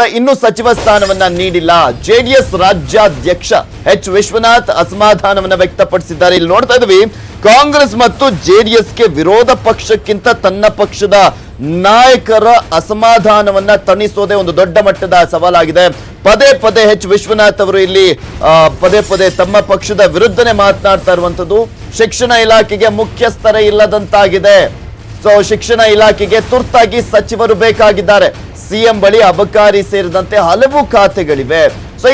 ಇನ್ನು ಸಚಿವ ಸ್ಥಾನವನ್ನ ನೀಡಿಲ್ಲ. ಜೆಡಿಎಸ್ ರಾಜ್ಯಾಧ್ಯಕ್ಷ ಎಚ್ ವಿಶ್ವನಾಥ್ ಅಸಮಾಧಾನವನ್ನ ವ್ಯಕ್ತಪಡಿಸಿದ್ದಾರೆ. ಇಲ್ಲಿ ನೋಡ್ತಾ ಇದ್ವಿ, ಕಾಂಗ್ರೆಸ್ ಮತ್ತು ಜೆಡಿಎಸ್ಗೆ ವಿರೋಧ ಪಕ್ಷಕ್ಕಿಂತ ತನ್ನ ಪಕ್ಷದ ನಾಯಕರ ಅಸಮಾಧಾನವನ್ನ ತಣಿಸೋದೇ ಒಂದು ದೊಡ್ಡ ಮಟ್ಟದ ಸವಾಲಾಗಿದೆ. ಪದೇ ಪದೇ ಎಚ್ ವಿಶ್ವನಾಥ್ ಅವರು ಇಲ್ಲಿ ಪದೇ ಪದೇ ತಮ್ಮ ಪಕ್ಷದ ವಿರುದ್ಧನೇ ಮಾತನಾಡ್ತಾ ಇರುವಂತದ್ದು. ಶಿಕ್ಷಣ ಇಲಾಖೆಗೆ ಮುಖ್ಯಸ್ಥರೇ ಇಲ್ಲದಂತಾಗಿದೆ. ಶಿಕ್ಷಣ ಇಲಾಖೆಗೆ ತುರ್ತಾಗಿ ಸಚಿವರು ಬೇಕಾಗಿದ್ದಾರೆ. ಸಿಎಂ ಬಳಿ ಅಬಕಾರಿ ಸೇರಿದಂತೆ ಹಲವು ಖಾತೆಗಳಿವೆ.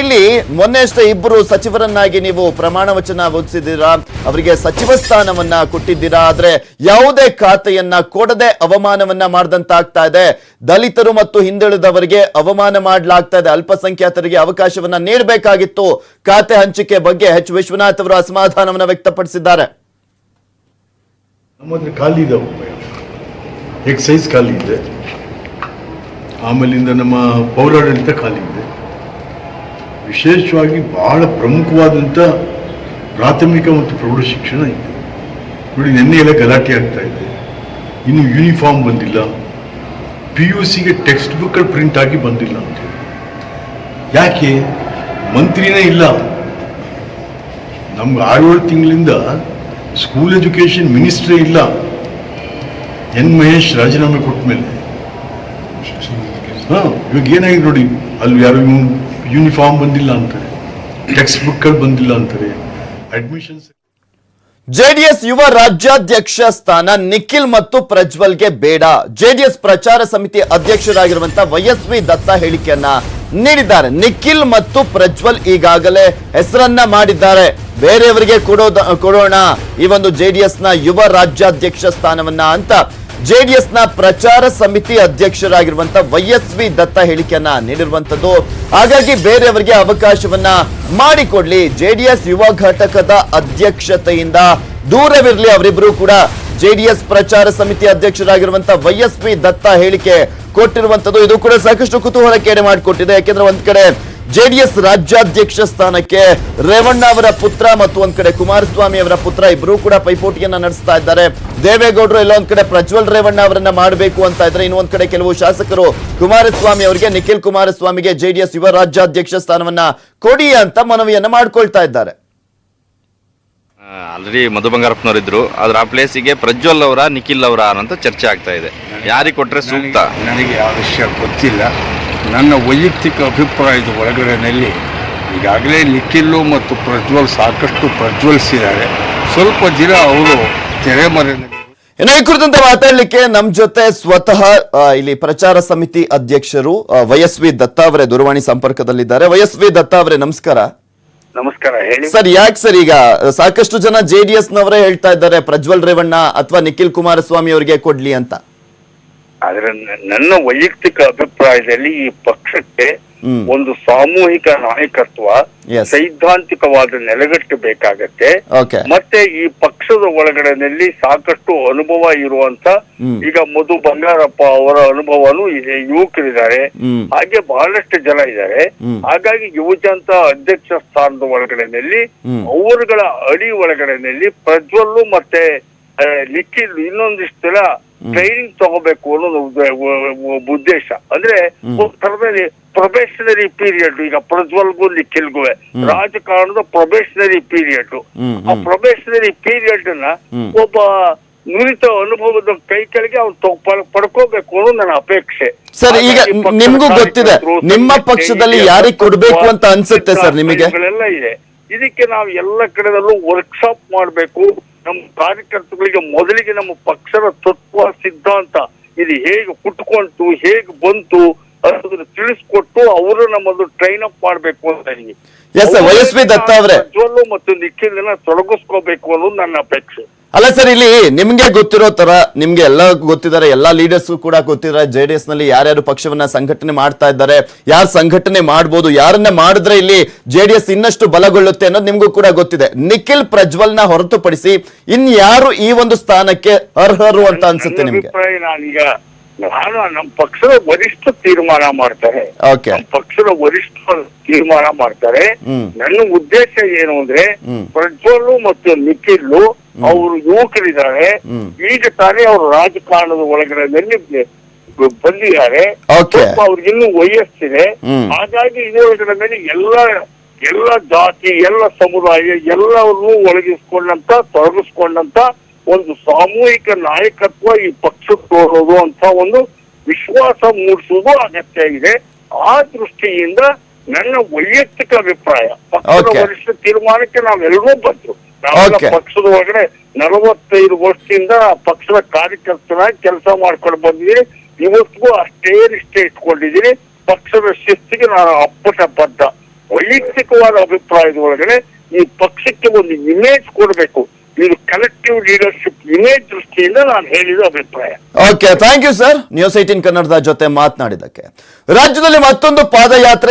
ಇಲ್ಲಿ ಮೊನ್ನೆಷ್ಟೇ ಇಬ್ಬರು ಸಚಿವರನ್ನಾಗಿ ನೀವು ಪ್ರಮಾಣ ವಚನ ಓದಿಸಿದ್ದೀರಾ, ಅವರಿಗೆ ಸಚಿವ ಸ್ಥಾನವನ್ನ ಕೊಟ್ಟಿದ್ದೀರಾ. ಆದ್ರೆ ಯಾವುದೇ ಖಾತೆಯನ್ನ ಕೊಡದೆ ಅವಮಾನವನ್ನ ಮಾಡಿದಂತಾಗ್ತಾ ಇದೆ. ದಲಿತರು ಮತ್ತು ಹಿಂದುಳಿದವರಿಗೆ ಅವಮಾನ ಮಾಡಲಾಗ್ತಾ ಇದೆ. ಅಲ್ಪಸಂಖ್ಯಾತರಿಗೆ ಅವಕಾಶವನ್ನ ನೀಡಬೇಕಾಗಿತ್ತು. ಖಾತೆ ಹಂಚಿಕೆ ಬಗ್ಗೆ ಎಚ್ ವಿಶ್ವನಾಥ್ ಅವರು ಅಸಮಾಧಾನವನ್ನ ವ್ಯಕ್ತಪಡಿಸಿದ್ದಾರೆ. ಎಕ್ಸೈಸ್ ಖಾಲಿ ಇದೆ, ಆಮೇಲಿಂದ ನಮ್ಮ ಪೌರಾಡಳಿತ ಖಾಲಿ ಇದೆ. ವಿಶೇಷವಾಗಿ ಬಹಳ ಪ್ರಮುಖವಾದಂಥ ಪ್ರಾಥಮಿಕ ಮತ್ತು ಪ್ರೌಢ ಶಿಕ್ಷಣ ಇದೆ. ನೋಡಿ, ನಿನ್ನೆ ಎಲ್ಲ ಗಲಾಟೆ ಆಗ್ತಾ ಇದೆ. ಇನ್ನು ಯೂನಿಫಾರ್ಮ್ ಬಂದಿಲ್ಲ, PUCಗೆ ಟೆಕ್ಸ್ಟ್ ಬುಕ್ಗಳು ಪ್ರಿಂಟ್ ಆಗಿ ಬಂದಿಲ್ಲ ಅಂತ. ಯಾಕೆ? ಮಂತ್ರಿನೇ ಇಲ್ಲ. ನಮ್ಗೆ 6-7 ತಿಂಗಳಿಂದ ಸ್ಕೂಲ್ ಎಜುಕೇಷನ್ ಮಿನಿಸ್ಟ್ರೇ ಇಲ್ಲ. ಎನ್ ಮಹೇಶ್ ರಾಜೀನಾಮೆ ಕೊಟ್ಟ ಮೇಲೆ ಇವಾಗ ಏನಾಗಿದೆ ನೋಡಿ, ಅಲ್ಲಿ ಯಾರು ಯೂನಿಫಾರ್ಮ್ ಬಂದಿಲ್ಲ ಅಂತಾರೆ, ಟೆಕ್ಸ್ಟ್ ಬುಕ್ಗಳು ಬಂದಿಲ್ಲ ಅಂತಾರೆ, ಅಡ್ಮಿಷನ್ಸ್. ಜೆಡಿಎಸ್ ಯುವ ರಾಜ್ಯಾಧ್ಯಕ್ಷ ಸ್ಥಾನ ನಿಖಿಲ್ ಮತ್ತು ಪ್ರಜ್ವಲ್ಗೆ ಬೇಡ. ಜೆಡಿಎಸ್ ಪ್ರಚಾರ ಸಮಿತಿ ಅಧ್ಯಕ್ಷರಾಗಿರುವಂತಹ YSV ದತ್ತ ಹೇಳಿಕೆಯನ್ನ ನೀಡಿದ್ದಾರೆ. ನಿಖಿಲ್ ಮತ್ತು ಪ್ರಜ್ವಲ್ ಈಗಾಗಲೇ ಹೆಸರನ್ನ ಮಾಡಿದ್ದಾರೆ. ಬೇರೆಯವರಿಗೆ ಕೊಡೋಣ ಈ ಒಂದು ಜೆಡಿಎಸ್ ನ ಯುವ ರಾಜ್ಯಾಧ್ಯಕ್ಷ ಸ್ಥಾನವನ್ನ ಅಂತ ಜೆಡಿಎಸ್ ನ ಪ್ರಚಾರ ಸಮಿತಿ ಅಧ್ಯಕ್ಷರಾಗಿರುವಂತಹ YSV ದತ್ತ ಹೇಳಿಕೆಯನ್ನ ನೀಡಿರುವಂತದ್ದು. ಹಾಗಾಗಿ ಬೇರೆಯವರಿಗೆ ಅವಕಾಶವನ್ನ ಮಾಡಿಕೊಡ್ಲಿ, ಜೆಡಿಎಸ್ ಯುವ ಘಟಕದ ಅಧ್ಯಕ್ಷತೆಯಿಂದ ದೂರವಿರಲಿ ಅವರಿಬ್ರು ಕೂಡ. ಜೆಡಿಎಸ್ ಪ್ರಚಾರ ಸಮಿತಿ ಅಧ್ಯಕ್ಷರಾಗಿರುವಂತಹ YSV ದತ್ತ ಹೇಳಿಕೆ ಕೊಟ್ಟಿರುವಂತದ್ದು ಇದು ಕೂಡ ಸಾಕಷ್ಟು ಕುತೂಹಲಕ್ಕೆ ಮಾಡಿಕೊಟ್ಟಿದೆ. ಯಾಕೆಂದ್ರೆ ಒಂದ್ ಕಡೆ ಜೆಡಿಎಸ್ ರಾಜ್ಯಾಧ್ಯಕ್ಷ ಸ್ಥಾನಕ್ಕೆ ರೇವಣ್ಣ ಅವರ ಪುತ್ರ ಮತ್ತು ಒಂದ್ ಕಡೆ ಕುಮಾರಸ್ವಾಮಿ ಅವರ ಪುತ್ರ ಇಬ್ರು ಕೂಡ ಪೈಪೋಟಿಯನ್ನ ನಡೆಸ್ತಾ ಇದ್ದಾರೆ. ದೇವೇಗೌಡರು ಎಲ್ಲ ಒಂದ್ ಕಡೆ ಪ್ರಜ್ವಲ್ ರೇವಣ್ಣ ಅವರನ್ನ ಮಾಡಬೇಕು ಅಂತ ಇದ್ರೆ, ಇನ್ನೊಂದ್ ಕಡೆ ಕೆಲವು ಶಾಸಕರು ಕುಮಾರಸ್ವಾಮಿ ಅವರಿಗೆ, ನಿಖಿಲ್ ಕುಮಾರಸ್ವಾಮಿಗೆ ಜೆಡಿಎಸ್ ಯುವ ರಾಜ್ಯಾಧ್ಯಕ್ಷ ಸ್ಥಾನವನ್ನ ಕೊಡಿ ಅಂತ ಮನವಿಯನ್ನ ಮಾಡ್ಕೊಳ್ತಾ ಇದ್ದಾರೆ. ಆಲ್ರೆಡಿ ಮಧು ಬಂಗಾರಪ್ಪನವರು ಇದ್ರು, ಆದ್ರೆ ಆ ಪ್ಲೇಸಿಗೆ ಪ್ರಜ್ವಲ್ ಅವರ ನಿಖಿಲ್ ಅವರ ಅಂತ ಚರ್ಚೆ ಆಗ್ತಾ ಇದೆ. ಯಾರಿಗೆ ಕೊಟ್ರೆ ಸೂಕ್ತ? ನನಗೆ ಆ ವಿಷಯ ಗೊತ್ತಿಲ್ಲ. ನನ್ನ ವೈಯಕ್ತಿಕ ಅಭಿಪ್ರಾಯದ ಒಳಗಡೆಯಲ್ಲಿ ಈಗಾಗಲೇ ನಿಖಿಲ್ ಮತ್ತು ಪ್ರಜ್ವಲ್ ಸಾಕಷ್ಟು ಪ್ರಜ್ವಲಿಸಿದ್ದಾರೆ. ಸ್ವಲ್ಪ ದಿನ ಅವರು ತೆರೆಮರೆಯಲ್ಲಿ. ಈ ಕುರಿತಂತೆ ಮಾತಾಡ್ಲಿಕ್ಕೆ ನಮ್ ಜೊತೆ ಸ್ವತಃ ಇಲ್ಲಿ ಪ್ರಚಾರ ಸಮಿತಿ ಅಧ್ಯಕ್ಷರು YSV ದತ್ತ ಅವರೇ ದೂರವಾಣಿ ಸಂಪರ್ಕದಲ್ಲಿದ್ದಾರೆ. YSV ದತ್ತ ಅವರೇ ನಮಸ್ಕಾರ. ನಮಸ್ಕಾರ, ಹೇಳಿ ಸರ್. ಯಾಕೆ ಸರ್ ಈಗ ಸಾಕಷ್ಟು ಜನ ಜೆಡಿಎಸ್ ನವರೇ ಹೇಳ್ತಾ ಇದ್ದಾರೆ ಪ್ರಜ್ವಲ್ ರೇವಣ್ಣ ಅಥವಾ ನಿಖಿಲ್ ಕುಮಾರಸ್ವಾಮಿ ಅವರಿಗೆ ಕೊಡ್ಲಿ ಅಂತ. ಆದ್ರೆ ನನ್ನ ವೈಯಕ್ತಿಕ ಅಭಿಪ್ರಾಯದಲ್ಲಿ ಈ ಪಕ್ಷಕ್ಕೆ ಒಂದು ಸಾಮೂಹಿಕ ನಾಯಕತ್ವ, ಸೈದ್ಧಾಂತಿಕವಾದ ನೆಲೆಗಟ್ಟು ಬೇಕಾಗತ್ತೆ. ಮತ್ತೆ ಈ ಪಕ್ಷದ ಒಳಗಡೆನಲ್ಲಿ ಸಾಕಷ್ಟು ಅನುಭವ ಇರುವಂತ, ಈಗ ಮಧು ಬಂಗಾರಪ್ಪ ಅವರ ಅನುಭವನೂ ಇದೆ, ಯುವಕರಿದ್ದಾರೆ, ಹಾಗೆ ಬಹಳಷ್ಟು ಜನ ಇದ್ದಾರೆ. ಹಾಗಾಗಿ ಯುವಜನತ ಅಧ್ಯಕ್ಷ ಸ್ಥಾನದ ಒಳಗಡೆನಲ್ಲಿ ಅವರುಗಳ ಅಡಿ ಒಳಗಡೆನಲ್ಲಿ ಪ್ರಜ್ವಲ್ಲು ಮತ್ತೆ ನಿಖಿಲ್ ಇನ್ನೊಂದಿಷ್ಟು ಜನ ಟ್ರೈನಿಂಗ್ ತಗೋಬೇಕು ಅನ್ನೋದು ಉದ್ದೇಶ. ಅಂದ್ರೆ ಥರದಲ್ಲಿ ಪ್ರೊಬೇಷನರಿ ಪೀರಿಯಡ್, ಈಗ ಪ್ರಜ್ವಲ್ಗೂ ನಿಖಿಲ್ಗೂ ರಾಜಕಾರಣದ ಪ್ರೊಬೇಷನರಿ ಪೀರಿಯಡ್, ಆ ಪ್ರೊಬೇಷನರಿ ಪೀರಿಯಡ್ ನ ಒಬ್ಬ ನುರಿತ ಅನುಭವದ ಕೈ ಕೆಳಗೆ ಅವ್ನು ಪಡ್ಕೋಬೇಕು ಅನ್ನೋದು ನನ್ನ ಅಪೇಕ್ಷೆ. ಸರ್, ಈಗ ನಿಮ್ಗೂ ಗೊತ್ತಿದೆ ನಿಮ್ಮ ಪಕ್ಷದಲ್ಲಿ ಯಾರಿಗೆ ಕೊಡ್ಬೇಕು ಅಂತ ಅನ್ಸುತ್ತೆ ಸರ್ ನಿಮಗೆ? ಇದೆ. ಇದಕ್ಕೆ ನಾವು ಎಲ್ಲ ಕಡೆದಲ್ಲೂ ವರ್ಕ್ಶಾಪ್ ಮಾಡ್ಬೇಕು. ನಮ್ಮ ಕಾರ್ಯಕರ್ತಗಳಿಗೆ ಮೊದಲಿಗೆ ನಮ್ಮ ಪಕ್ಷದ ತತ್ವ ಸಿದ್ಧಾಂತ ಇದು ಹೇಗೆ ಹುಟ್ಕೊಂತು, ಹೇಗೆ ಬಂತು ಅದನ್ನು ತಿಳಿಸ್ಕೊಟ್ಟು ಅವರು ನಮ್ಮದು ಟ್ರೈನ್ ಅಪ್ ಮಾಡ್ಬೇಕು ಅಂತ ನನಗೆ YSV ದತ್ತ ಅವರೇ ಪ್ರಜ್ವಲ್ ಮತ್ತು ನಿಖಿಲ್ ತೊಡಗಿಸ್ಕೋಬೇಕು ಅನ್ನೋದು ನನ್ನ ಅಪೇಕ್ಷೆ. ಅಲ್ಲ ಸರ್, ಇಲ್ಲಿ ನಿಮ್ಗೆ ಗೊತ್ತಿರೋ ತರ ನಿಮ್ಗೆ ಎಲ್ಲ ಗೊತ್ತಿದ್ದಾರೆ, ಎಲ್ಲಾ ಲೀಡರ್ಸ್ ಕೂಡ ಗೊತ್ತಿದ್ದಾರೆ ಜೆಡಿಎಸ್ ನಲ್ಲಿ ಯಾರ್ಯಾರು ಪಕ್ಷವನ್ನ ಸಂಘಟನೆ ಮಾಡ್ತಾ ಇದ್ದಾರೆ, ಯಾರು ಸಂಘಟನೆ ಮಾಡ್ಬೋದು, ಯಾರನ್ನ ಮಾಡಿದ್ರೆ ಇಲ್ಲಿ ಜೆಡಿಎಸ್ ಇನ್ನಷ್ಟು ಬಲಗೊಳ್ಳುತ್ತೆ ಅನ್ನೋದು ನಿಮ್ಗೂ ಕೂಡ ಗೊತ್ತಿದೆ. ನಿಖಿಲ್ ಪ್ರಜ್ವಲ್ ನ ಹೊರತುಪಡಿಸಿ ಇನ್ಯಾರು ಈ ಒಂದು ಸ್ಥಾನಕ್ಕೆ ಅರ್ಹರು ಅಂತ ಅನ್ಸುತ್ತೆ ನಿಮ್ಗೆ? ನಾನು ನಮ್ಮ ಪಕ್ಷದ ವರಿಷ್ಠ ತೀರ್ಮಾನ ಮಾಡ್ತಾರೆ, ಪಕ್ಷದ ವರಿಷ್ಠ ತೀರ್ಮಾನ ಮಾಡ್ತಾರೆ. ನನ್ನ ಉದ್ದೇಶ ಏನು ಅಂದ್ರೆ ಪ್ರಜ್ವಲ್ ಮತ್ತು ನಿಖಿಲ್ ಅವರು ಯುವಕರಿದ್ದಾರೆ. ಈಗ ತಾನೇ ಅವರು ರಾಜಕಾರಣದ ಒಳಗಡೆ ಬಂದಿದ್ದಾರೆ. Okay. ಸ್ವಲ್ಪ ಅವ್ರಿಗಿನ್ನೂ ವಯಸ್ಸಿದೆ. ಹಾಗಾಗಿ ಇದರ ಮೇಲೆ ಎಲ್ಲ ಜಾತಿ, ಎಲ್ಲ ಸಮುದಾಯ, ಎಲ್ಲವನ್ನೂ ತೊಡಗಿಸ್ಕೊಂಡಂತ ಒಂದು ಸಾಮೂಹಿಕ ನಾಯಕತ್ವ ಈ ಪಕ್ಷಕ್ಕೆ ತೋರೋದು ಅಂತ ಒಂದು ವಿಶ್ವಾಸ ಮೂಡಿಸುವುದು ಅಗತ್ಯ ಇದೆ. ಆ ದೃಷ್ಟಿಯಿಂದ ನನ್ನ ವೈಯಕ್ತಿಕ ಅಭಿಪ್ರಾಯ, ಪಕ್ಷದ ವರಿಷ್ಠ ತೀರ್ಮಾನಕ್ಕೆ ನಾವೆಲ್ಲರೂ ಬಂದ್ರು. ನಾವೆಲ್ಲ ಪಕ್ಷದ ಒಳಗಡೆ 45 ವರ್ಷದಿಂದ ಪಕ್ಷದ ಕಾರ್ಯಕರ್ತನಾಗಿ ಕೆಲಸ ಮಾಡ್ಕೊಂಡು ಬಂದಿದ್ದೀನಿ. ಇವತ್ತಿಗೂ ಅಷ್ಟೇ ನಿಷ್ಠೆ ಇಟ್ಕೊಂಡಿದ್ದೀನಿ. ಪಕ್ಷದ ಶಿಸ್ತಿಗೆ ನಾನು ಅಪ್ಪಟ ಬದ್ಧ. ವೈಯಕ್ತಿಕವಾದ ಅಭಿಪ್ರಾಯದ ಒಳಗಡೆ ಈ ಪಕ್ಷಕ್ಕೆ ಒಂದು ಇಮೇಜ್ ಕೊಡಬೇಕು. ಇದು ಕಲೆಕ್ಟಿವ್ ಲೀಡರ್ಶಿಪ್ ಇಮೇಜ್ ದೃಷ್ಟಿಯಿಂದ ನಾನು ಹೇಳಿದ ಅಭಿಪ್ರಾಯ. Okay, thank you sir, news 18 ಕನ್ನಡದ ಜೊತೆ ಮಾತನಾಡಿದ್ದಕ್ಕೆ. ರಾಜ್ಯದಲ್ಲಿ ಮತ್ತೊಂದು ಪಾದಯಾತ್ರೆ